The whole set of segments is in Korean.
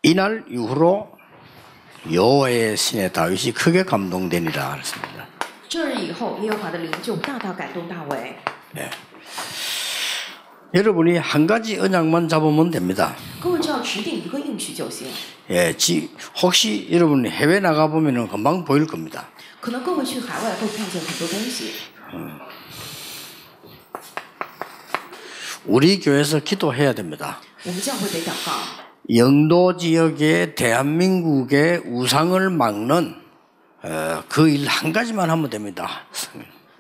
이날 이후로 여호와의 신의 다윗이 크게 감동되니라 그랬습니다. 这日以后，耶和华的灵就大大感动大卫。 네. 여러분이 한 가지 언약만 잡으면 됩니다. 各位只要指定一个应许就行。 예, 혹시 여러분이 해외 나가 보면은 금방 보일 겁니다. 可能各位去海外会看见很多东西。 우리 교회에서 기도해야 됩니다. 我们教会得祷告。 영도 지역의 대한민국의 우상을 막는 그 일 한 가지만 하면 됩니다.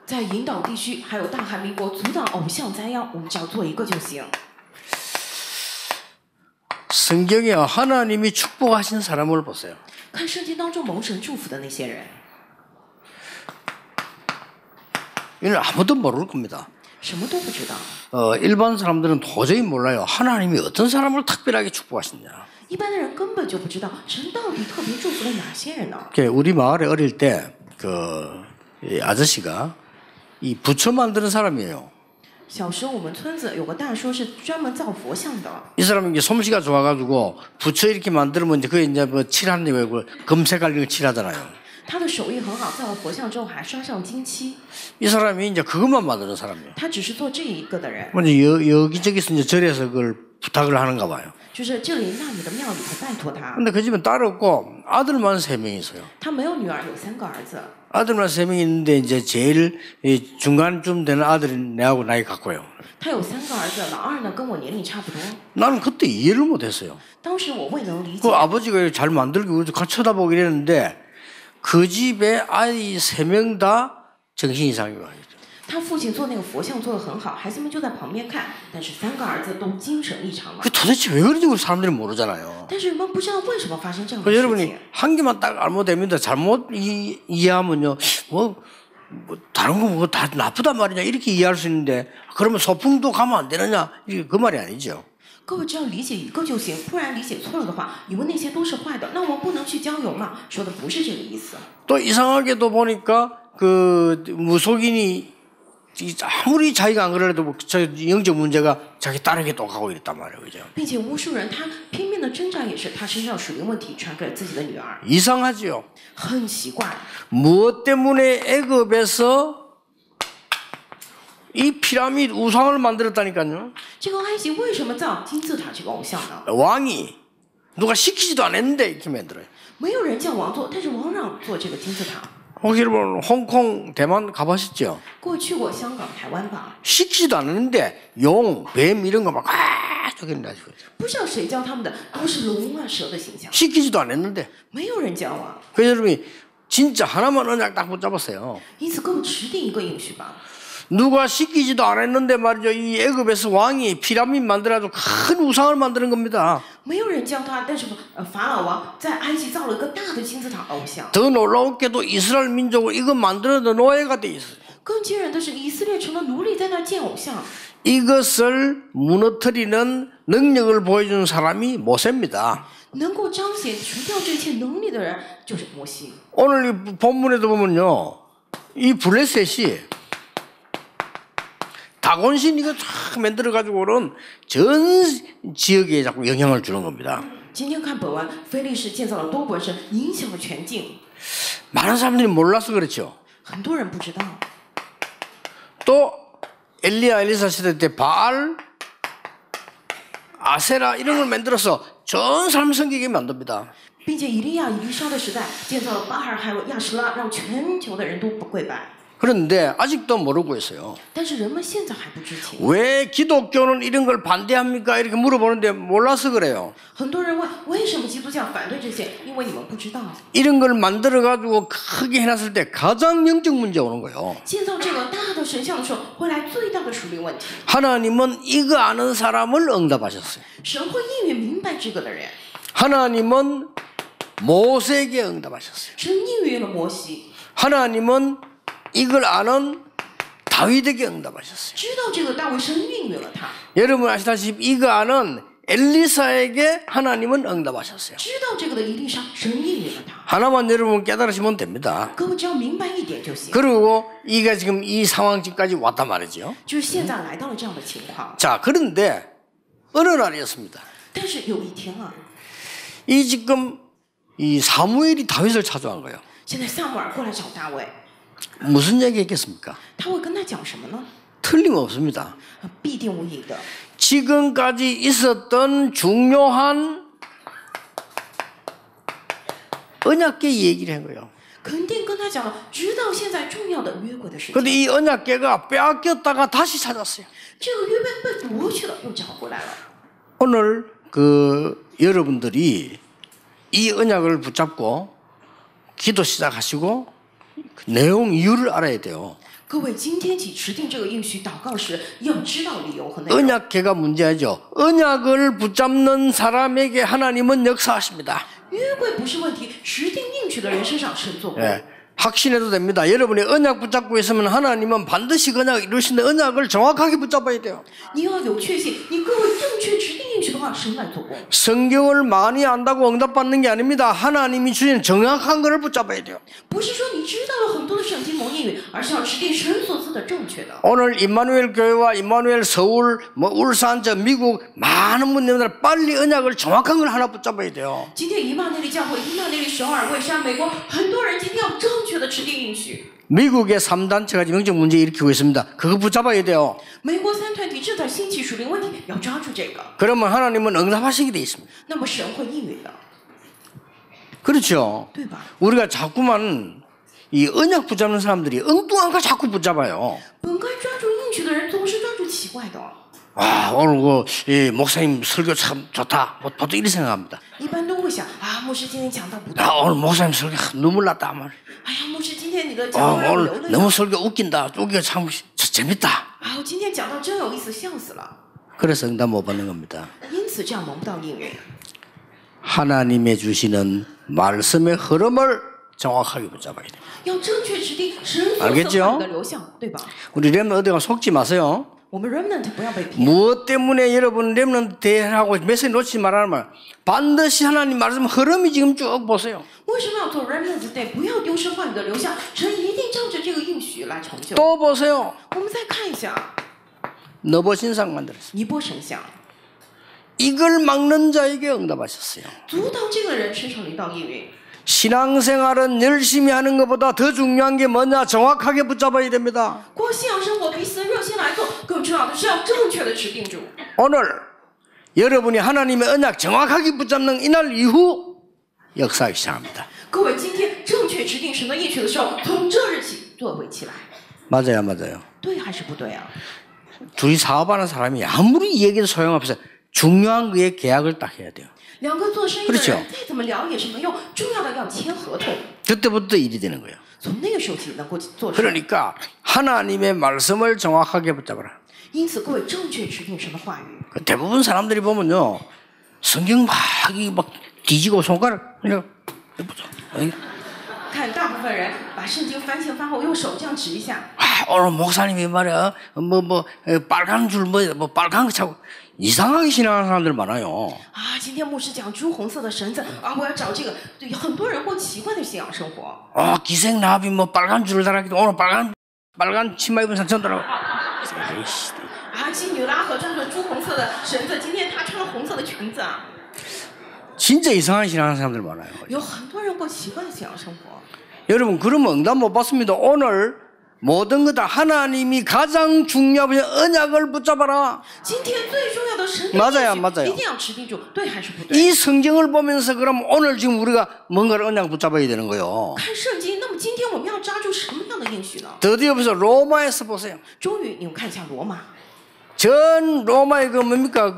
在引导地区还有大韩民国阻挡偶像灾殃，我们只要做一个就行。 성경에 하나님이 축복하신 사람을 보세요. 看圣经当中蒙神祝福的那些人， 이는 아무도 모를 겁니다. 什么都不知道。 일반 사람들은 도저히 몰라요. 하나님이 어떤 사람을 특별하게 축복하시냐. 一般的人根本就不知道神到底特别祝福了哪些人呢？ 우리 마을에 어릴 때 이 아저씨가 이 부처 만드는 사람이에요. 小时候我们村子有个大叔是专门造佛像的。 이 사람은 이게 솜씨가 좋아가지고 부처 이렇게 만들면 이제 그게 이제 뭐 칠하는 거 금색깔 이런 거 칠하잖아요. 他的手艺很好，造了佛像之后还刷上金漆。 이 사람이 이제 그것만 만드는 사람이에요. 他只是做这一个的人， 먼저 여기저기서 이제 절에서 그걸 부탁을 하는가 봐요. 就是这里那里的庙里头拜托他。 근데 그 집은 딸 없고 아들만 3명 있어요. 他没有女儿，有3个儿子。 아들만 3명 있는데 이제 제일 중간쯤 되는 아들이 내하고 나이 같고요. 他有3个儿子，老二呢跟我年龄差不多。 나는 그때 이해를 못했어요. 当时我未能理解 그 ， 아버지가 잘 만들고 같이 쳐다보고 이랬는데 그 집에 아이 3명 다 정신 이상이 와요. 他父亲做那个佛像做得很好，孩子们就在旁边看，但是3个儿子都精神异常了。 그 도대체 왜 그런지 우리 사람들이 모르잖아요. 但是人们不知道为什么发生这样的 그 事 여러분이 情。 한 개만 딱 알면 됩니다. 잘못 이해하면요, 뭐 다른 거 뭐 다 나쁘단 말이냐 이렇게 이해할 수 있는데 그러면 소풍도 가면 안 되느냐 이게 그 말이 아니죠. 各位只要理解一个就行，不然理解错了的话，以为那些都是坏的，那我们不能去郊游嘛？说的不是这个意思。 또 이상하게도 보니까 그 무속인이 아무리 자기가 안 그래도 저 영적 문제가 자기 딸에게 또 가고 이랬단 말이에요, 그죠? 并且巫术人他拼命的挣扎也是他身上属灵问题传给了自己的女儿， 이상하지요. 很奇怪。 무엇 때문에 애굽에서 이 피라미드 우상을 만들었다니까요. 这个埃及为什么造金字塔这个偶像呢？ 왕이 누가 시키지도 않았는데 이렇게 만들어요. 没有人叫王做，但是王让做这个金字塔。 혹시 여러분 홍콩, 대만 가보셨죠? 各位去过香港、台湾吧？ 시키지도 않았는데 용, 뱀 이런 거 막 저기 나지고 不知道谁教他们的，都是龙啊、蛇的形象， 시키지도 않았는데 没有人教啊。 그래서 여러분이 진짜 하나만 언약 딱 붙잡았어요. 因此，各位持定一个应许吧。 누가 시키지도 않았는데 말이죠. 이 애굽에서 왕이 피라미드 만들어가지고 큰 우상을 만드는 겁니다. 没有人教他，但是法老王在埃及造了一个大的金字塔偶像。 더 놀라웠게도 이스라엘 민족을 이거 만들어도 노예가 돼 있어요. 更惊人的是，以色列成了奴隶，在那建偶像。 이것을 무너뜨리는 능력을 보여주는 사람이 모세입니다. 能够彰显除掉这一切能力的人，就是摩西。 오늘 이 본문에도 보면요. 이 블레셋이 다곤신 이거 쫙 만들어가지고는 전 지역에 자꾸 영향을 주는 겁니다. 今天看本文，非利士建造了多国神，影响了全境。 많은 사람들이 몰라서 그렇죠. 很多人不知道。 또 엘리야 엘리사 시대 때 바알, 아세라 이런 걸 만들어서 전 사람 섬기게 만듭니다. 并且以利亚、以利沙的时代建造了巴尔还有亚什拉，让全球的人都不跪拜。 그런데 아직도 모르고 있어요. 但是人们现在还不知情。 왜 기독교는 이런 걸 반대합니까? 이렇게 물어보는데 몰라서 그래요. 很多人问为什么基督教反对这些？因为你们不知道， 이런 걸 만들어가지고 크게 해놨을 때 가장 영적 문제 오는 거예요. 建造这个大的神像的时候，会来最大的属灵问题。 하나님은 이거 아는 사람을 응답하셨어요. 神会应允明白这个的人， 하나님은 모세에게 응답하셨어요. 神应允了摩西， 하나님은 이걸 아는 다윗에게 응답하셨어요. 知道这个大卫，神应允了他， 여러분 아시다시피 이거 아는 엘리사에게 하나님은 응답하셨어요. 知道这个的以利沙，神应允了他。 하나만 여러분 깨달으시면 됩니다. 各位只要明白一点就行。 그리고 이게 지금 이 상황까지 왔단 말이죠. 就是现在来到了这样的情况， 자, 그런데 어느 날이었습니다. 但是有一天啊， 이 지금 이 사무엘이 다윗을 찾아간 거예요. 现在撒母耳过来找大卫， 무슨 얘기했겠습니까? 他会跟他讲什么呢？ 틀림없습니다. 必定无疑的。 지금까지 있었던 중요한 언약궤 얘기를 한 거예요. 肯定跟他讲了，直到现在重要的约柜的事情。 그런데 이 언약궤가 빼앗겼다가 다시 찾았어요. 这个约被夺去了，又找回来了。 오늘 여러분들이 이 언약을 붙잡고 기도 시작하시고 그 내용 이유를 알아야 돼요. 各位，今天起持定这个应许祷告时，要知道理由和内容。 언약궤가 문제죠. 언약을 붙잡는 사람에게 하나님은 역사하십니다. 约柜不是问题，持定应许的人身上神作为。 예, 확신해도 됩니다. 여러분이 언약 붙잡고 있으면 하나님은 반드시 그 언약을 이루시는데 언약을 정확하게 붙잡아야 돼요. 你要有确信，你各位正确持定应许的话，神来做工。 성경을 많이 안다고 응답받는 게 아닙니다. 하나님이 주신 정확한 것을 붙잡아야 돼요. 不是说你知道了很多的圣经蒙应允，而是要持定神所赐的正确的。 오늘 임마누엘 교회와 임마누엘 서울, 울산, 미국 많은 분들 빨리 언약을 정확한 걸 하나 붙잡아야 돼요. 今天以马内利教会、以马内利首尔、蔚山、美国，很多人今天要正确的持定应许。 미국의 3단체가 영적 문제 일으키고 있습니다. 그거 붙잡아야 돼요. 美国三团体正在兴起属灵问题，要抓住这个， 그러면 하나님은 응답하시게 돼 있습니다. 那么神会应允的， 그렇죠. 对吧？ 우리가 자꾸만 이 언약 붙잡는 사람들이 엉뚱한 거 자꾸 붙잡아요. 本该抓住应许的人，总是抓住奇怪的。 와, 오늘 이 목사님 설교 참 좋다. 보통 이렇게 생각합니다. 一般都会想啊，牧师今天讲到不 야, 错， 오늘 목사님 설교 눈물 났다 말. 哎呀，牧师今天你的讲道让我流 오늘 泪 너무 了， 설교 웃긴다. 웃기가 참 재밌다. 啊，我今天讲到真有意思，笑死了。 그래서 응답 못 받는 겁니다. 因此这样蒙不到应允。 하나님의 주시는 말씀의 흐름을 정확하게 붙잡아야 돼요. 要正确指定神所 알겠죠 赐话语的流向，对吧？ 우리 렘넌트 어디가 속지 마세요. 我们 remnant 不要被骗。 무엇 때문에 여러분 렘넌트 대회하고 메시지 놓치지 말라는 말. 반드시 하나님 말씀 흐름이 지금 쭉 보세요. 为什么要做 remnant day？ 不要丢失话语的流向，神一定照着这个应许来成就。 또 보세요. 我们再看一下 너버 신상 만들었어요. 尼波神像， 이걸 막는 자에게 응답하셨어요. 阻挡这个人身上临到应允。 신앙생활은 열심히 하는 것보다 더 중요한 게 뭐냐? 정확하게 붙잡아야 됩니다. 过信仰生活比死热心来做，更重要的是要正确的持定住。 오늘 여러분이 하나님의 언약 정확하게 붙잡는 이날 이후 역사하기 시작합니다. 各位，今天正确持定神的应许的时候，从这日起作为起来， 맞아요, 맞아요. 对还是不对啊？ 둘이 사업하는 사람이 아무리 얘기해도 소용없어요. 중요한 거에 계약을 딱 해야 돼요. 两个做生意的 그렇죠 人再怎么聊也是没用，重要的要签合同。 그때부터 일이 되는 거예요. 从那个时候起能够做事。 그러니까 하나님의 말씀을 정확하게 붙잡아라. 因此，各位正确持定神的话语。 대부분 사람들이 보면요, 성경 막 뒤지고 손가락 그냥 보죠. 看大部分人把圣经翻前翻后，用手这样指一下。 오늘 목사님이 말이야, 빨간 줄 빨간 거 차고 이상하게 신앙하는 사람들 많아요. 啊，今天牧师讲朱红色的绳子啊，我要找这个。对，很多人过奇怪的信仰生活。 기생나비 빨간 줄을 달았기도 오늘 빨간 치마 입은 사람 들어. 啊，妓女拉合穿着朱红色的绳子，今天她穿了红色的裙子啊。 진짜 이상한 신앙하는 사람들 많아요. 有很多人过奇怪的信仰生活。 여러분 그러면 응답 못 받습니다. 오늘 모든 것 다 하나님이 가장 중요한 언약을 붙잡아라. 今天最重要的神的 맞아요 应许 맞아요 一定要持定住，对还是不对？ 이 성경을 보면서 그럼 오늘 지금 우리가 뭔가를 언약 붙잡아야 되는 거예요. 看圣经，那么今天我们要抓住什么样的应许呢？ 드디어 보세요. 로마에서 보세요. 终于，你们看一下罗马， 전 로마의 그 뭡니까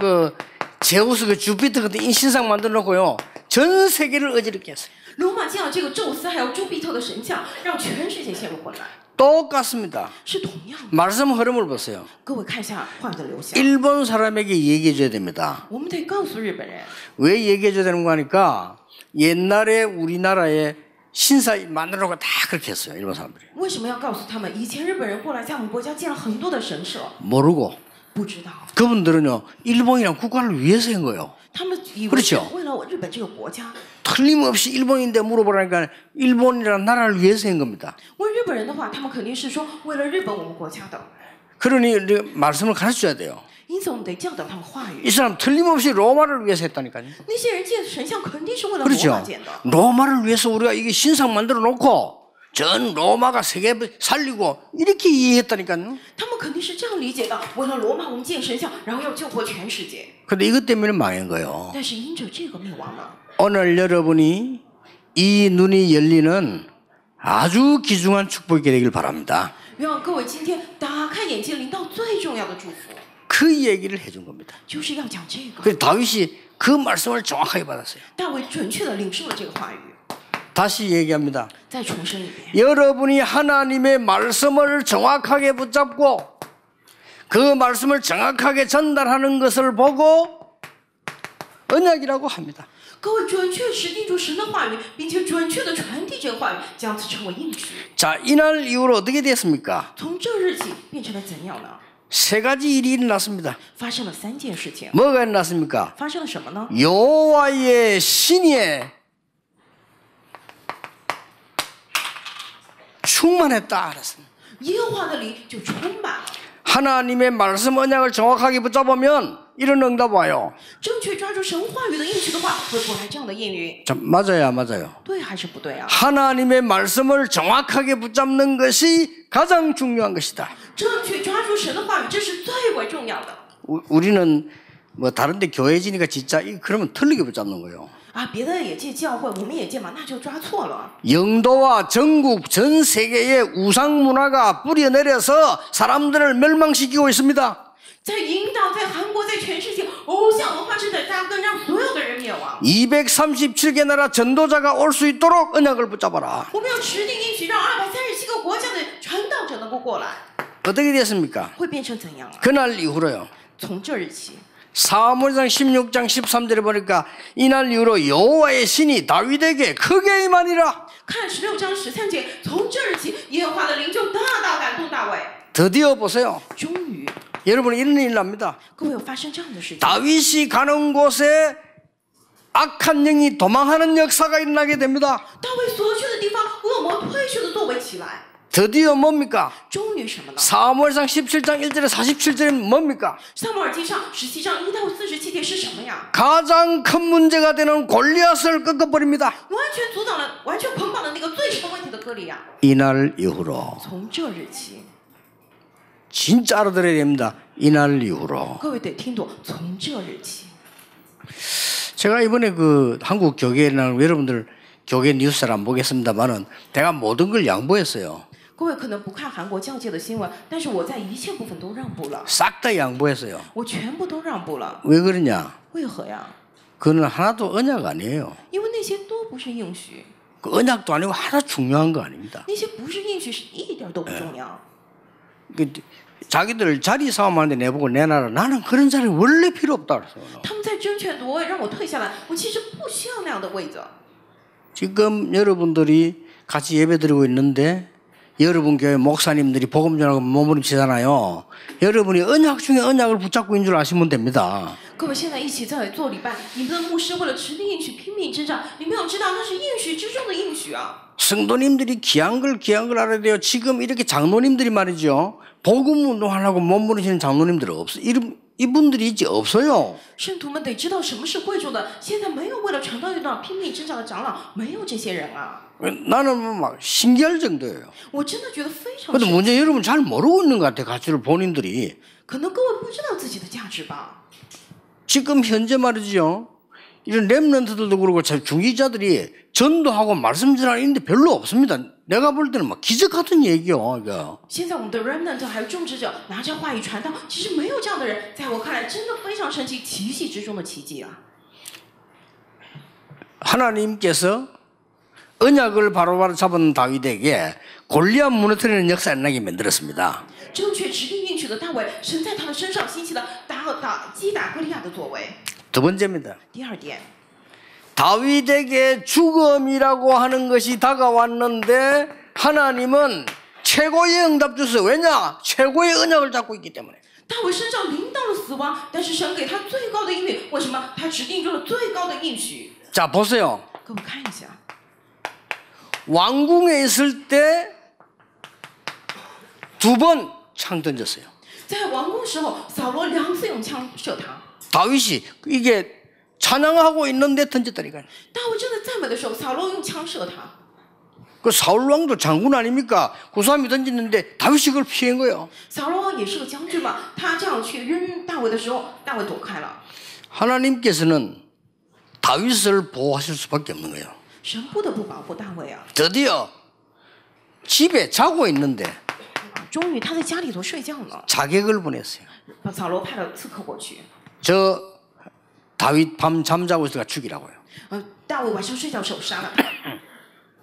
제우스 주피터 같은 인신상 만들어 놓고요. 전 세계를 어지럽게 했어요. 罗马建了这个宙斯还有朱庇特的神像，让全世界陷入混乱， 똑같습니다. 是同样的。 말씀 흐름을 보세요. 各位看一下话语的流向， 일본 사람에게 얘기해 줘야 됩니다. 我们得告诉日本人， 왜 얘기해 줘야 되는 거 하니까 옛날에 우리나라에 신사 만들어 놓고 다 그렇게 했어요. 일본 사람들이. 为什么要告诉他们？以前日本人过来在我们国家建了很多的神社， 모르고 不知道， 그분들은요 일본이랑 국가를 위해서 한 거예요. 他们以为 그렇죠 是为了我日本这个国家。 틀림없이 일본인데 물어보라니까 일본이라는 나라를 위해서 한 겁니다. 问日本人的话，他们肯定是说为了日本我们国家的， 그러니 우리가 말씀을 가르쳐줘야 돼요. 因此我们得教导他们话语。 이 사람 틀림없이 로마를 위해서 했다니까요. 那些人建的神像肯定是为了罗马 그렇죠. 建的。 로마를 위해서 우리가 이게 신상 만들어 놓고 전 로마가 세계 살리고 이렇게 이해했다니까요. 他们肯定是这样理解的：为了罗马，我们建神像，然后要救活全世界。 근데 이것 때문에 망한 거예요. 但是因着这个灭亡了。 오늘 여러분이 이 눈이 열리는 아주 귀중한 축복이 되길 바랍니다. 愿各位今天打开眼睛，领到最重要的祝福， 그 얘기를 해준 겁니다. 就是要讲这个。 그래서 다윗이 그 말씀을 정확하게 받았어요. 大卫准确的领受了这个话语。 다시 얘기합니다. 再重申一遍， 여러분이 하나님의 말씀을 정확하게 붙잡고 그 말씀을 정확하게 전달하는 것을 보고 언약이라고 합니다. 各位准确实地住神的话语，并且准确的传递这个话语，将此称为应许。 자, 이날 이후로 어떻게 됐습니까? 从这日起变成了怎样呢？ 세 가지 일이 일어났습니다. 发生了3件事情。 뭐가 일어났습니까? 发生了什么呢？ 여호와의 신이 충만했다 알았습니다. 耶和华的灵就充满了。 하나님의 말씀 언약을 정확하게 붙잡으면 이런 응답 와요. 正确抓住神话语的应许的话，会过来这样的应允。 자, 맞아요, 맞아요. 对还是不对啊？ 하나님의 말씀을 정확하게 붙잡는 것이 가장 중요한 것이다. 正确抓住神的话语，这是最为重要的。 우리는 뭐 다른데 교회지니까 진짜 그러면 틀리게 붙잡는 거예요. 啊，别的也借教会，我们也借嘛，那就抓错了。 영도와 전국 전 세계의 우상 문화가 뿌려내려서 사람들을 멸망시키고 있습니다. 在引导，在韩国，在全世界，偶像文化正在扎根，让所有的人灭亡。 237개 나라 전도자가 올 수 있도록 언약을 붙잡아라. 我们要持定应许，让237个国家的传道者能够过来。 어떻게 됐습니까? 会变成怎样啊？ 그날 이후로요. 从这日起， 사무엘상 16장 13절에 보니까 이날 이후로 여호와의 신이 다윗에게 크게 임하니라. 看16章13节，从这日起，耶和华的灵就大大感动大卫。 드디어 보세요. 终于， 여러분 이런 일 납니다. 各位有发生这样的事情。 다윗이 가는 곳에 악한 영이 도망하는 역사가 일어나게 됩니다. 大卫所去的地方，恶魔退去的作为起来。 드디어 뭡니까? 终于什么呢？ 사무엘상 17장 1절에 47절은 뭡니까? 撒母耳记上17章1到47节是什么呀？ 가장 큰 문제가 되는 골리앗을 꺾어버립니다. 完全阻挡了、完全捆绑了那个最成问题的歌利亚。 이날 이후로 从这日起， 진짜 알아들어야 됩니다. 이날 이후로 各位得听懂，从这日起。 제가 이번에 그 한국 교계나 여러분들 교계 뉴스를 안 보겠습니다만은 내가 모든 걸 양보했어요. 各位可能不看韩国教界的新闻，但是我在一切部分都让步了， 싹 다 양보했어요. 我全部都让步了。 왜 그러냐? 为何呀？ 그거는 하나도 언약 아니에요. 因为那些都不是应许， 그 언약도 아니고 하나 중요한 거 아닙니다. 那些不是应许是一点都不重要。 그 자기들 자리 싸움하는데 내보고 내놔라. 나는 그런 자리 원래 필요 없다 그래서. 他们在争权夺位，让我退下来，我其实不需要那样的位子。 지금 여러분들이 같이 예배드리고 있는데 여러분 교회 목사님들이 복음 전하고 몸부림치잖아요. 여러분이 언약 중에 언약을 붙잡고 있는 줄 아시면 됩니다. 各位现在一起在做礼拜，你们的牧师为了持定应许拼命征战，你们要知道那是应许之中的应许啊！ 성도님들이 귀한 걸 알아야 돼요. 지금 이렇게 장로님들이 말이죠. 복음 운동하려고 몸부림치는 장로님들 없어. 이분들이 이제 없어요. 圣徒们得知道什么是贵重的。现在没有为了传道运动拼命征战的长老，没有这些人啊！ 나는 막 신기할 정도예요. 我真的觉得非常 근데 神奇。 문제 여러분 잘 모르고 있는 것 같아. 가치를 본인들이. 可能各位不知道自己的价值吧？ 지금 현재 말이죠. 이런 랩런트들도 그렇고 중기자들이 전도하고 말씀 전하는데 별로 없습니다. 내가 볼 때는 막 기적 같은 얘기요. 이거. 现在我们的 remnant 还有种植者拿着话语传道，其实没有这样的人，在我看来真的非常神奇，奇迹之中的奇迹啊！ 하나님께서 언약을 바로바로 잡은 다윗에게 골리앗 무너뜨리는 역사 일어나게 만들었습니다. 正确指定应许的大卫，神在他的身上兴起了击打歌利亚的作为。 두 번째입니다. 第二点， 다윗에게 죽음이라고 하는 것이 다가왔는데 하나님은 최고의 응답 주세요. 왜냐? 최고의 언약을 잡고 있기 때문에. 大卫身上临到了死亡，但是神给他最高的应允，为什么？他指定出了最高的应许。 자, 보세요. 各位看一下， 왕궁에 있을 때 두 번 창 던졌어요. 在王宫时候，扫罗2次用枪射他。 다윗이 이게 찬양하고 있는데 던졌다니까요. 大卫正在赞美的时候，扫罗用枪射他。 그 사울 왕도 장군 아닙니까? 그 사람이 던졌는데 다윗이 그걸 피한 거예요. 扫罗王也是个将军嘛，他这样去扔大卫的时候，大卫躲开了。 하나님께서는 다윗을 보호하실 수밖에 없는 거예요. 神不得不保护大卫啊！ 드디어 집에 자고 있는데 终于他在家里头睡觉呢， 자객을 보냈어요. 把扫罗派了刺客过去。 저 다윗 밤 잠자고 있으니까 죽이라고요. 大卫晚上睡觉时候杀了他。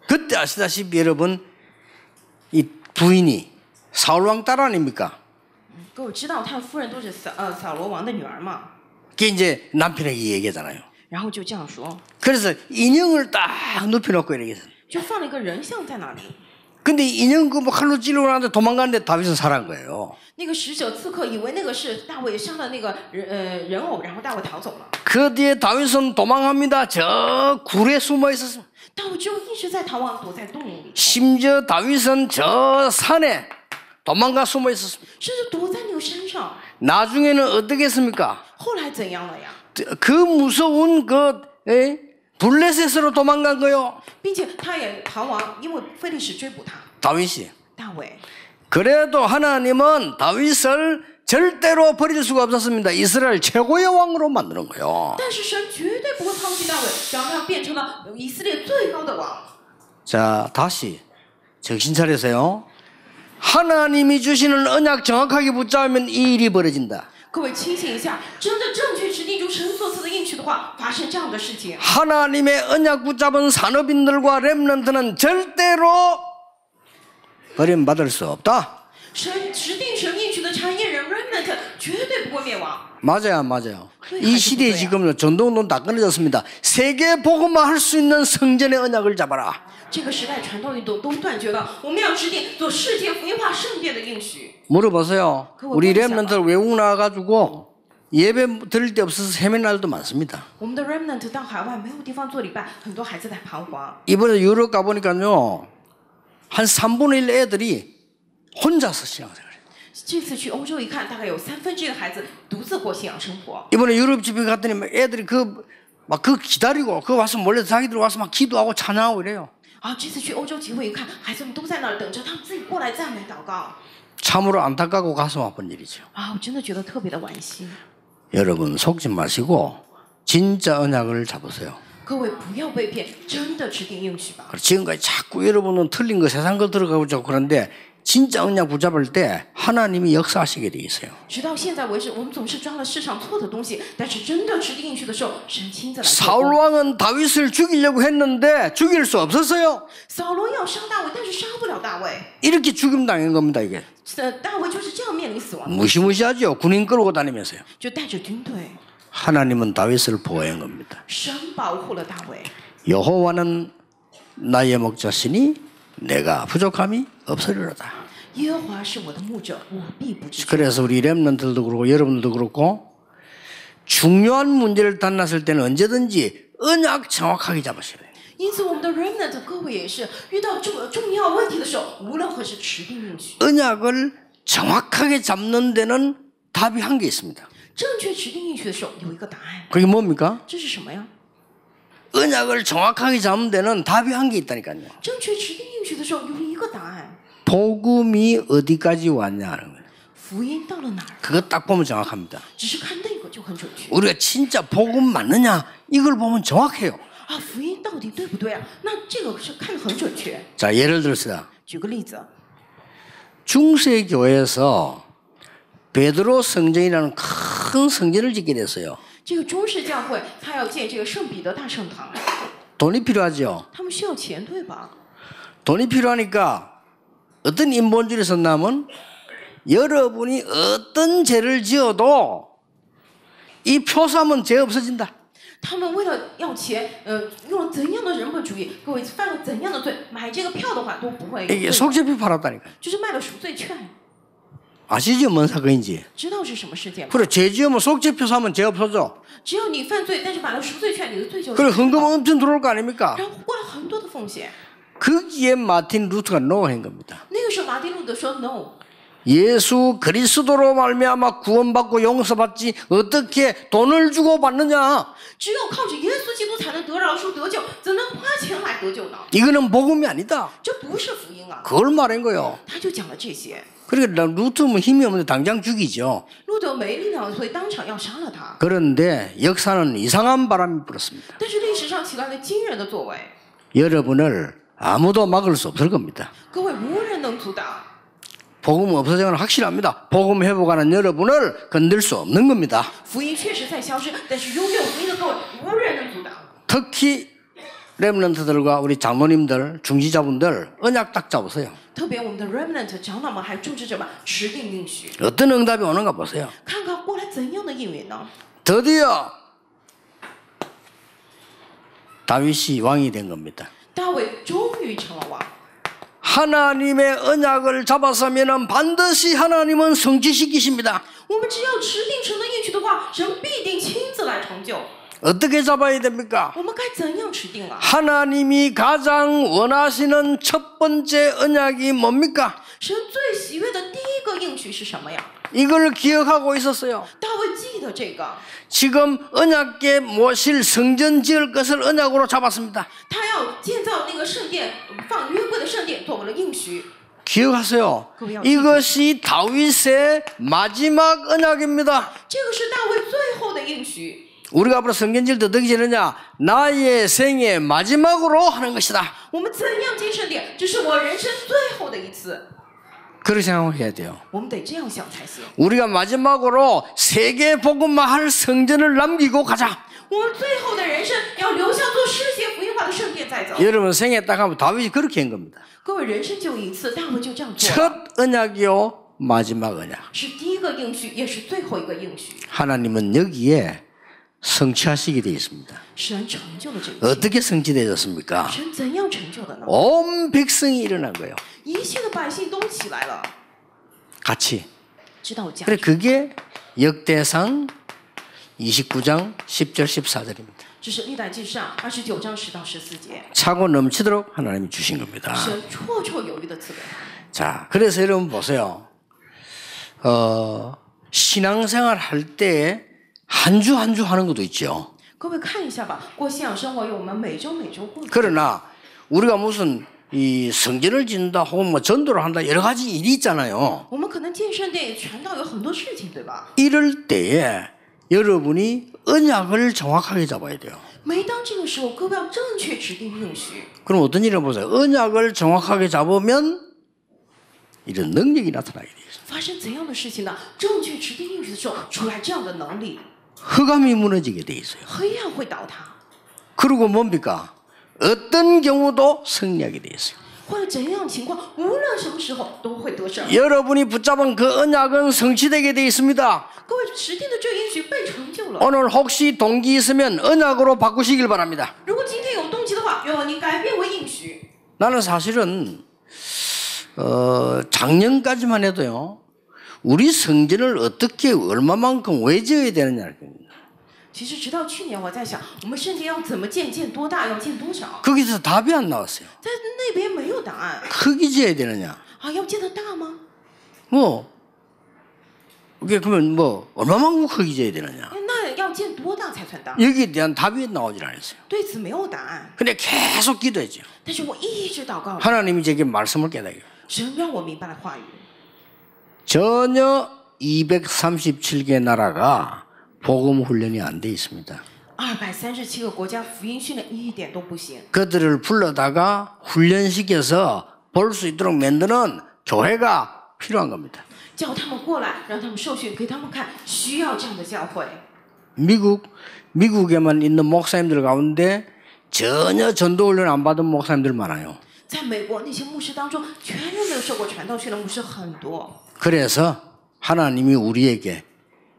그때 아시다시피 여러분 이 부인이 사울왕 딸 아닙니까? 各位知道他的夫人都是扫罗王的女儿嘛？ 그게 이제 남편에게 얘기하잖아요. 然后就这样说， 그래서 인형을 딱 눕혀놓고 이렇게 했어요. 就放了一个人像在那里。 근데 인형 그 뭐 칼로 찌르고 나는데 도망갔는데 다윗은 살아난 거예요. 那个使者刺客以为那个是大卫杀了那个人偶，然后大卫逃走了。 그 뒤에 다윗은 도망합니다. 저 굴에 숨어 있었습니다. 大卫之后一直在逃亡，躲在洞里， 심지어 다윗은 저 산에 도망가 숨어 있었습니다. 甚至躲在那个山上。 나중에는 어떻게 했습니까? 后来怎样了呀？ 그 무서운 그 블레셋으로 도망간 거요. 并且他也逃亡，因为非利士追捕他。 다윗이. 大卫， 그래도 하나님은 다윗을 절대로 버릴 수가 없었습니다. 이스라엘 최고의 왕으로 만드는 거예요. 但是神绝对不会抛弃大卫，让他变成了以色列最高的王。 자, 다시 정신 차리세요. 하나님이 주시는 언약 정확하게 붙잡으면 이 일이 벌어진다. 各位清醒一下，真的正确指定住神所赐的应许的话，发生这样的事情。 하나님의 언약 붙잡은 산업인들과 렘넌트는 절대로 버림받을 수 없다. 神指定神应许的产业人 remnant 绝对不会灭亡。 맞아요, 맞아요. 이 시대에 지금 전도운동 다 끊어졌습니다. 세계 복음화 할 수 있는 성전의 언약을 잡아라. 这个时代传道运动都断绝了，我们要制定做世界福音化圣殿的应许。 물어보세요. 우리 렘넌트 외국 나가가지고 예배 드릴 데 없어서 헤맨 날도 많습니다. 我们的 remnant 到海外没有地方做礼拜，很多孩子在彷徨。 이번에 유럽 가보니까요. 한 3분의 1 애들이 혼자서 신앙생활 해요. 这次去欧洲一看，大概有1/3的孩子独自过信仰生活。 이번에 유럽 집에 갔더니 애들이 막 기다리고 그 와서 몰래 자기들 와서 막 기도하고 찬양하고 이래요. 啊，这次去欧洲集会一看，孩子们都在那儿等着，他们自己过来赞美祷告。 참으로 안타깝고 가슴 아픈 일이죠. 啊，我真的觉得特别的惋惜。 여러분 속지 마시고 진짜 언약을 잡으세요. 各位不要被骗，真的指定应许吧。 지금까지 자꾸 여러분은 틀린 거 세상 거 들어가고 자꾸 그런데 진짜 언약 붙잡을 때 하나님이 역사하시게 돼 있어요. 直到现在为止，我们总是抓了世上错的东西，但是真的指定应许的时候，神亲自来做 사울 工。 왕은 다윗을 죽이려고 했는데 죽일 수 없었어요. 扫罗要杀大卫，但是杀不了大卫。 이렇게 죽임 당한 겁니다 이게. 大卫就是这样面临死亡， 무시무시하죠. 군인 끌고 다니면서요. 就带着军队。 하나님은 다윗을 보호한 겁니다. 神保护了大卫。 여호와는 나의 목자시니 내가 부족함이 없으리로다. 耶和华是我的牧者，我必不致。 그래서 우리 렘넌트들도 그렇고 여러분들도 그렇고 중요한 문제를 만났을 때는 언제든지 언약 정확하게 잡으셔야 돼요. 因此，我们的 remnant 各位也是遇到重要问题的时候，无论何时指定应许。 언약을 정확하게 잡는 데는 답이 한 개 있습니다. 正确指定应许的时候，有一个答案。 그게 뭡니까? 这是什么呀？ 언약을 정확하게 잡는 데는 답이 한 개 있다니까요. 正确指定应许的时候，有一个答案。 복음이 어디까지 왔냐는 거예요. 福音到了哪儿？ 그거 딱 보면 정확합니다. 只是看那个就很准确。 우리가 진짜 복음 맞느냐 이걸 보면 정확해요. 啊，福音到底对不对啊？那这个是看得很准确。 자, 예를 들어서 举个例子， 중세 교회에서 베드로 성전이라는 큰 성전을 짓게 됐어요. 这个中式教会他要建这个圣彼得大圣堂， 돈이 필요하죠. 他们需要钱对吧？ 돈이 필요하니까 어떤 인본주의를 썼냐면 여러분이 어떤 죄를 지어도 이 표삼은 죄 없어진다. 他们为了要钱，用了怎样的人本主义？各位犯了怎样的罪，买这个票的话都不会有罪。 이게 속죄표 팔았다니까. 就是卖了赎罪券， 아시죠? 뭔 사건인지. 知道是什么事件吗？ 그래 죄 지으면 속죄표 사면 죄 없어져. 只要你犯罪，但是买了赎罪券，你的罪就 그래 헌금 엄청 들어올 거 아닙니까? 然后花了很多的奉献。 거기에 마틴 루터가 노한 겁니다. 那个时候马丁路德说 no， 예수 그리스도로 말미암아 구원받고 용서받지 어떻게 돈을 주고 받느냐? 只有靠着耶稣基督才能得饶恕得救，怎能花钱来得救呢？ 이거는 복음이 아니다. 这不是福音啊！ 그걸 말한 거예요. 他就讲了这些。 그러니까 루트는 힘이 없는데 당장 죽이죠. 路德没力量，所以当场要杀了他。 그런데 역사는 이상한 바람이 불었습니다. 但是历史上起来了惊人的作为， 여러분을 아무도 막을 수 없을 겁니다. 各位无人能阻挡。 복음 없어진 건 확실합니다. 복음 회복하는 여러분을 건들 수 없는 겁니다. 福音确实在消失，但是拥有福音的各位无人能阻挡。 특히 렘넌트들과 우리 장로님들, 중지자분들 언약 딱 잡으세요. 特别我们的 remnant 长老们还有重职者们持定应许， 어떤 응답이 오는가 보세요. 看看过来怎样的应允呢？ 드디어 다윗이 왕이 된 겁니다. 大卫终于成了王。 하나님의 언약을 잡았으면 반드시 하나님은 성취시키십니다. 我们只要持定神的应许的话，神必定亲自来成就。 어떻게 잡아야 됩니까? 我们该怎样持定啊？ 하나님이 가장 원하시는 첫 번째 언약이 뭡니까? 神最喜悦的第一个应许是什么呀？ 이걸 기억하고 있었어요. 大卫记得这个， 지금 언약궤 모실 성전 지을 것을 언약으로 잡았습니다. 他要建造那个圣殿，放约柜的圣殿作为了应许。 기억하세요. 이것이 다윗의 마지막 언약입니다. 这个是大卫最后的应许。 우리가 앞으로 성전 지을 때 어떻게 지느냐? 나의 생애 마지막으로 하는 것이다. 我们怎样建圣殿？这是我人生最后的一次。 그렇게 생각해야 돼요. 我们得这样想才行。 우리가 마지막으로 세계 복음만 할 성전을 남기고 가자. 我们最后的人生要留下做世界福音化的圣殿再走。 여러분 생애 딱 하면 다윗이 그렇게 한 겁니다. 各位人生就一次，大卫就这样做了。 첫 언약이요, 마지막 언약. 是第一个应许，也是最后一个应许。 하나님은 여기에 성취하시게 되어 있습니다. 神成就了这一切。 어떻게 성취되었습니까? 神怎样成就的呢？ 온 백성이 일어난 거예요. 一切的百姓都起来了， 같이. 知道价 그래 值。 그게 역대상 29장 10절 14절입니다. 这是历代记上29章10到14节， 차고 넘치도록 하나님이 주신 겁니다. 神绰绰有余的赐给他。 자, 그래서 여러분 보세요. 신앙생활 할 때 한 주 한 주 하는 것도 있죠. 各位看一下吧，过信仰生活有我们每周过。 그러나 우리가 무슨 이 성전을 짓는다 혹은 뭐 전도를 한다 여러 가지 일이 있잖아요. 我们可能建圣殿、传道有很多事情，对吧？ 이럴 때에 여러분이 언약을 정확하게 잡아야 돼요. 每当这个时候，各位要正确指定应许。 그럼 어떤 일을 보세요. 언약을 정확하게 잡으면 이런 능력이 나타나게 돼요. 发生怎样的事情呢？正确指定应许的时候，出来这样的能力， 흑암이 무너지게 돼 있어요. 黑暗会倒塌。 그리고 뭡니까? 어떤 경우도 승리하게 돼 있어요. 或者怎样的情况，无论什么时候都会得胜。 여러분이 붙잡은 그 언약은 성취되게 돼 있습니다. 各位指定的这个应许被成就了。 오늘 혹시 동기 있으면 언약으로 바꾸시길 바랍니다. 如果今天有动机的话，愿望你改变为应许。 나는 사실은 작년까지만 해도요. 우리 성전을 어떻게 얼마만큼 왜 지어야 되느냐를 겁니다. 其实直到去年，我在想，我们圣殿要怎么建，建多大，要建多少？ 거기서 답이 안 나왔어요. 在那边没有答案 크게 지어야 되느냐? 啊，要建得大吗？ 뭐 이게 그러면 뭐 얼마만큼 크게 지어야 되느냐? 那要建多大才算大？ 여기에 대한 답이 나오질 않았어요. 对此没有答案。 근데 계속 기도했죠. 但是我一直祷告， 하나님이 제게 말씀을 깨닫게. 神让我明白了话语。 전혀 237개 나라가 복음 훈련이 안 돼 있습니다. 237个国家福音训练一点都不行。 그들을 불러다가 훈련시켜서 볼 수 있도록 만드는 교회가 필요한 겁니다. 叫他们过来，让他们受训，给他们看，需要这样的教会。 미국에만 있는 목사님들 가운데 전혀 전도 훈련 안 받은 목사님들 많아요. 在美国那些牧师当中，全然没有受过传道训练的牧师很多。 그래서 하나님이 우리에게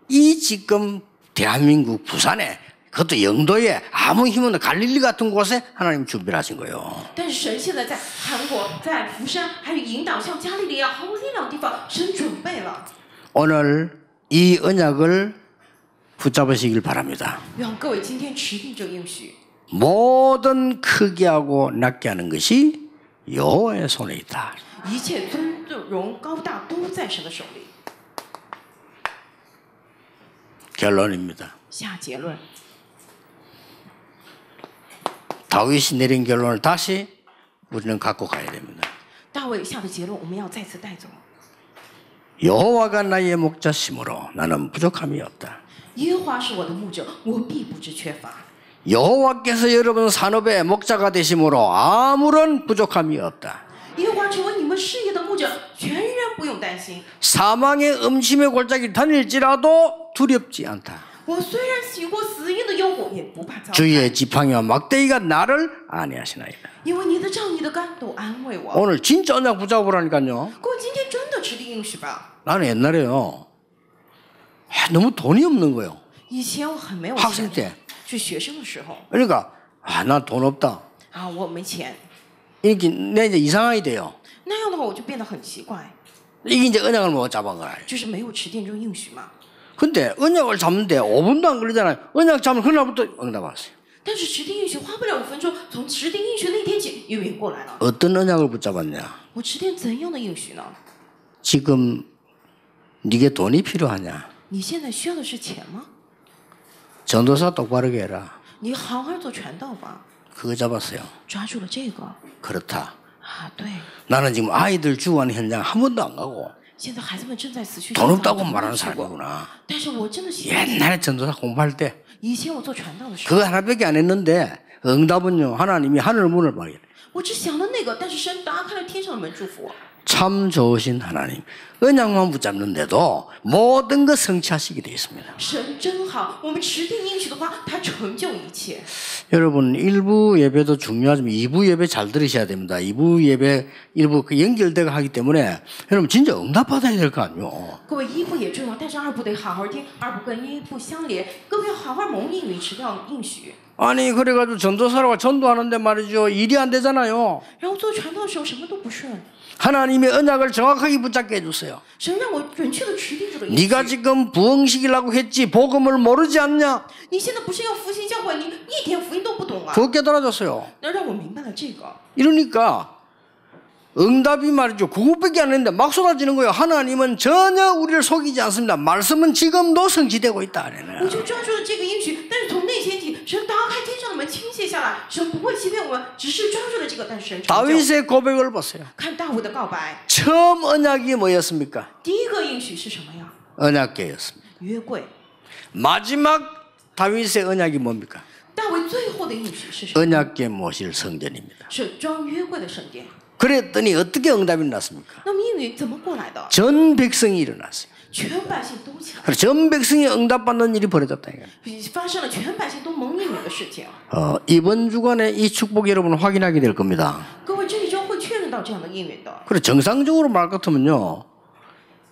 이 지금 대한민국 부산에 그것도 영도에 아무 힘 없는 갈릴리 같은 곳에 하나님 준비를 하신 거예요. 但是神现在在韩国、在釜山，还有引导像加利利亚毫无力量的地方，神准备了。 오늘 이 언약을 붙잡으시길 바랍니다. 愿各位今天持定这应许， 모든 크게 하고 낮게 하는 것이 여호와의 손에 있다. 一切尊重荣、高大都在神的手里。 결론입니다. 下结论， 다윗이 내린 결론을 다시 우리는 갖고 가야 됩니다. 大卫下的结论，我们要再次带走。 여호와가 나의 목자심으로 나는 부족함이 없다. 耶和华是我的牧者，我必不致缺乏。 여호와께서 여러분 산업의 목자가 되심으로 아무런 부족함이 없다. 耶和华成为你们事业的牧者，全然不用担心。 사망의 음침의 골짜기 다닐지라도 두렵지 않다. 我虽然行过死荫的幽谷，也不怕遭害， 주의 지팡이와 막대기가 나를 안위하시나이다. 因为你的杖、你的竿都安慰我。 오늘 진짜 언약 붙잡으라니까요. 各位，今天真的持定应许吧？ 나는 옛날에요. 너무 돈이 없는 거예요. 以前我很没有 학생 钱， 때. 是学生的时候 그러니까 난 돈 없다. 啊，我没钱， 이게 내 이제 이상하게 돼요. 那样的话我就变得很奇怪， 이게 이제 언약을 못 잡은 거야. 就是没有持定这个应许嘛。 근데 언약을 잡는데 5분도 안 걸리잖아요. 언약 잡으면 그날부터 응답 왔어요. 但是持定应许花不了5分钟，从持定应许那天起又远过来了。 어떤 언약을 붙잡았냐? 我持定怎样的应许呢？ 지금 네게 돈이 필요하냐? 你现在需要的是钱吗？ 전도사 똑바로 해라. 你好好做传道吧， 그거 잡았어요. 抓住了这个 그렇다. 啊，对。 나는 지금 아이들 죽어가는 현장 한 번도 안 가고 现在孩子们正在死去， 돈 없다고 我没 말하는 去过 사람이구나. 但是我真的喜欢。 옛날에 전도사 공부할 때 以前我做传道的时候， 그거 하나밖에 안 했는데 응답은요 하나님이 하늘 문을 막이래. 我只想了那个，但是神打开了天上的门，祝福我。 참 좋으신 하나님. 언약만 붙잡는데도 모든 것 성취하시게 되어 있습니다. 神真好，我们持定应许的话，他成就一切。 여러분 1부 예배도 중요하지만 2부 예배 잘 들으셔야 됩니다. 2부 예배 1부 그 연결되고 하기 때문에 여러분 진짜 응답받아야 될 거 아니에요. 各位，一部也重要，但是二部得好好听，二部跟一部相连。各位要好好蒙应允，持掉应许。 아니 그래가지고 전도사라고 전도하는데 말이죠 일이 안 되잖아요. 然后做传道的时候什么都不顺， 하나님의 언약을 정확하게 붙잡게 해주세요. 神让我准确的持定这个应许。 네가 지금 부흥식이라고 했지 복음을 모르지 않냐? 你现在不是要复兴教会，你一点福音都不懂啊！ 그거 깨달아졌어요. 那让我明白了这个。 이러니까 응답이 말이죠. 그것밖에 안 했는데 막 쏟아지는 거예요. 하나님은 전혀 우리를 속이지 않습니다. 말씀은 지금도 성취되고 있다. 我就抓住了这个应许，但是从内前提，神打开天上的门倾泻下来，神不会欺骗我们，只是抓住了这个，但是神成就。 다윗의 고백을 보세요. 看大卫的告白， 처음 언약이 뭐였습니까? 第一个应许是什么呀？ 언약궤였습니다. 约柜。 마지막 다윗의 언약이 뭡니까? 大卫最后的应许是什么？ 언약궤 모실 성전입니다. 是装约柜的圣殿。 그랬더니 어떻게 응답이 났습니까? 那么应允怎么过来的？ 전 백성이 일어났어요. 全百姓都起来， 그래서 전 백성이 응답받는 일이 벌어졌다. 이거예요. 发生了全百姓都蒙应允的事情。 이번 주간에 이 축복 여러분 확인하게 될 겁니다. 各位，这一周会确认到这样的应允的。 그래 정상적으로 말 같으면요,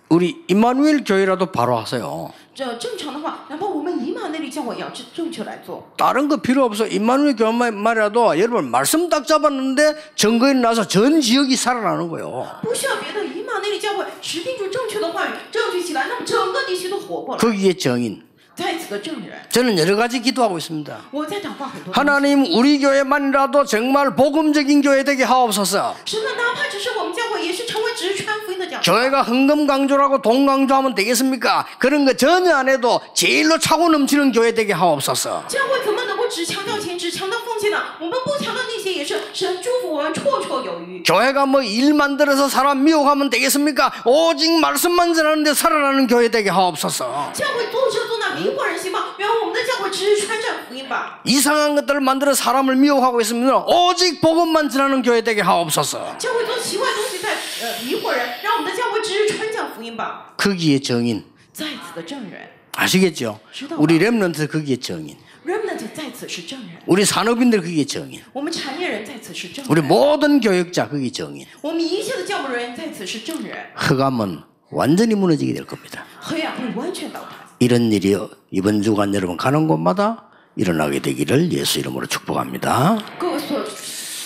우리 임마누엘 교회라도 바로 하세요. 这正常的话，哪怕我们以马内利教会也要正确来做。 다른 거 필요 없어. 임마누엘 교회만 말이라도 여러분 말씀 딱 잡았는데 증거에 나서 전 지역이 살아나는 거예요. 不需要别的，以马内利教会持定住正确的话语，证据起来，那么整个地区都活过来。 거기에 정인. 在此的证人， 저는 여러 가지 기도하고 있습니다. 我在祷告很多。 하나님 우리 교회만이라도 정말 복음적인 교회 되게 하옵소서. 神的哪怕只是我们教会，也是成为直传福音的教会。 교회가 헌금 강조라고 돈 강조하면 되겠습니까? 그런 거 전혀 안 해도 제일로 차고 넘치는 교회 되게 하옵소서. 教会怎么能够只强调钱，只强调奉献呢？我们不强调那些，也是神祝福我们绰绰有余。 교회가 뭐 일 만들어서 사람 미혹하면 되겠습니까? 오직 말씀만 전하는데 살아나는 교회 되게 하옵소서. 教会做这做那，迷惑人心吗？原来我们的教会只传讲福音吧。 이상한 것들을 만들어 사람을 미혹하고 있으면 오직 복음만 전하는 교회 되게 하옵소서. 教会做奇怪的东西在迷惑人，让我们的教会只传讲福音吧。 거기에 정인. 在此的证人 아시겠죠? 우리 렘넌트 거기에 정인. ，remnant 在此是证人， 우리 산업인들 거기에 정인. 我们产业人在此是证 우리 人， 모든 교역자 거기에 정인. 我们一切的教务人员在此是证人。 흑암은 완전히 무너지게 될 겁니다. 黑暗会完全倒塌。 이런 일이 이번 주간 여러분 가는 곳마다 일어나게 되기를 예수 이름으로 축복합니다. 各位所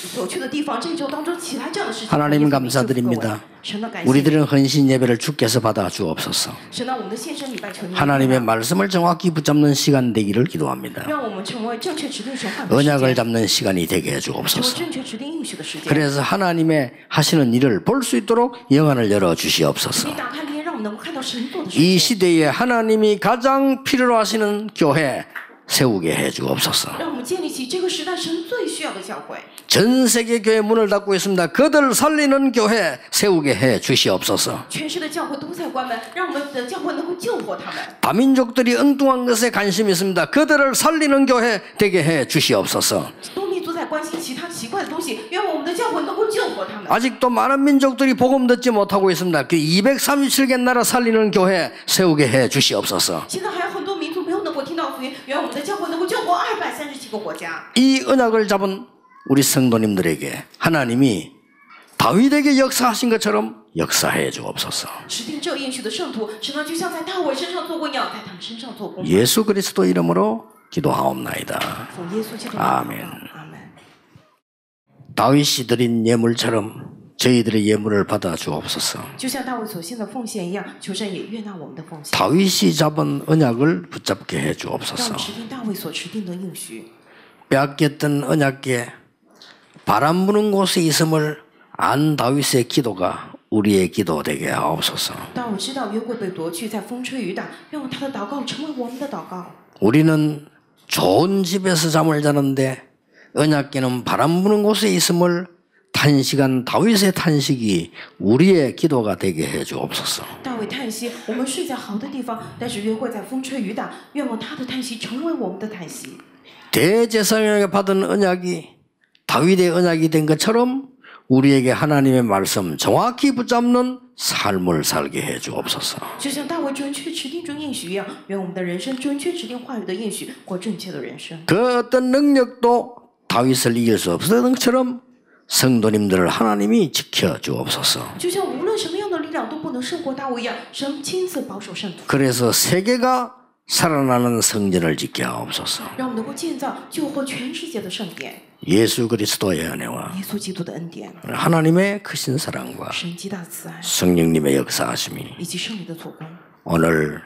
所去的地方，这一周当中起来这样的事情。 하나님 감사드립니다. 神的感谢。 우리들은 헌신 예배를 주께서 받아 주옵소서. 神啊，我们的献身礼拜求你。 하나님의 말씀을 정확히 붙잡는 시간 되기를 기도합니다. 让我们成为正确指定神话的时间。 언약을 잡는 시간이 되게 해 成为 주옵소서. 正确指定应许的时间。 그래서 하나님의 하시는 일을 볼 수 있도록 영안을 열어 주시옵소서. 你打开脸，让我们能够看到神做的事 이 情。 시대에 하나님이 가장 필요로 하시는 교회 세우게 해 주옵소서. 让我们建立起这个时代神最需要的教会。 전 세계 교회 문을 닫고 있습니다. 그들 살리는 교회 세우게 해 주시옵소서. 全世的教会都在关门，让我们的教会能够救活他们。 다민족들이 엉뚱한 것에 관심이 있습니다. 그들을 살리는 교회 되게 해 주시옵소서. 多民族在关心其他奇怪的东西，愿我们的教会能够救活他们。 아직도 많은 민족들이 복음 듣지 못하고 있습니다. 그 237개 나라 살리는 교회 세우게 해 주시옵소서. 现在还有很多民族没有能够听到福音，愿我们的教会能够救活237个国家。 이 언약을 잡은 우리 성도님들에게 하나님이 다윗에게 역사하신 것처럼 역사해 주옵소서. 指定这应许的圣徒，神啊，就像在大卫身上做过一样，在他们身上做工。 예수 그리스도 이름으로 기도하옵나이다. 奉耶稣基督的名。 아멘. 阿门。 다윗이 드린 예물처럼 저희들의 예물을 받아 주옵소서. 就像大卫所献的奉献一样，求神也悦纳我们的奉献。 다윗이 잡은 언약을 붙잡게 해 让我 주옵소서. 们指定大卫所指定的应许。 빼앗겼던 언약계 바람 부는 곳에 있음을 안 다윗의 기도가 우리의 기도 되게 하옵소서. 当我知道约柜被夺去，在风吹雨打，让他的祷告成为我们的祷告。 우리는 좋은 집에서 잠을 자는데 언약계는 바람 부는 곳에 있음을 탄식한 다윗의 탄식이 우리의 기도가 되게 해 주옵소서. 大卫叹息，我们睡在好的地方，但是约柜在风吹雨打，愿望他的叹息成为我们的叹息。 대제사장에게 받은 언약이 다윗의 언약이 된 것처럼 우리에게 하나님의 말씀 정확히 붙잡는 삶을 살게 해 주옵소서. 就像大卫准确指定应许一样，愿我们的人生准确指定话语的应许，过正确的人生。 그 어떤 능력도 다윗을 이길 수 없었던 것처럼 성도님들을 하나님이 지켜 주옵소서. 就像无论什么样的力量都不能胜过大卫一样，神亲自保守圣徒， 그래서 세계가 살아나는 성전을 짓게 하옵소서. 让我们能够建造救活全世界的圣殿。 예수 그리스도의 은혜와 耶稣基督的恩典， 하나님의 크신 사랑과 神极大慈爱， 성령님의 역사하심이 以及圣灵的做工， 오늘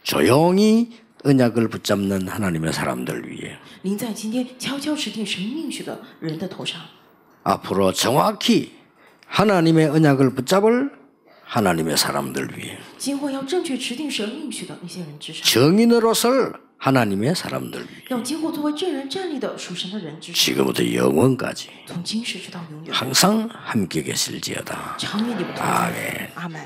조용히 언약을 붙잡는 하나님의 사람들 위해 临在今天悄悄指定神应许的人的头上。 앞으로 정확히 하나님의 언약을 붙잡을 하나님의 사람들 위해 今后要正确指定神应许的那些人之上， 정인으로 설 하나님의 사람들 위해 要今后作为证人站立的属神的人之上， 지금부터 영원까지 从今时直到永远， 항상 함께 계실지어다. 常与你们同在。阿门。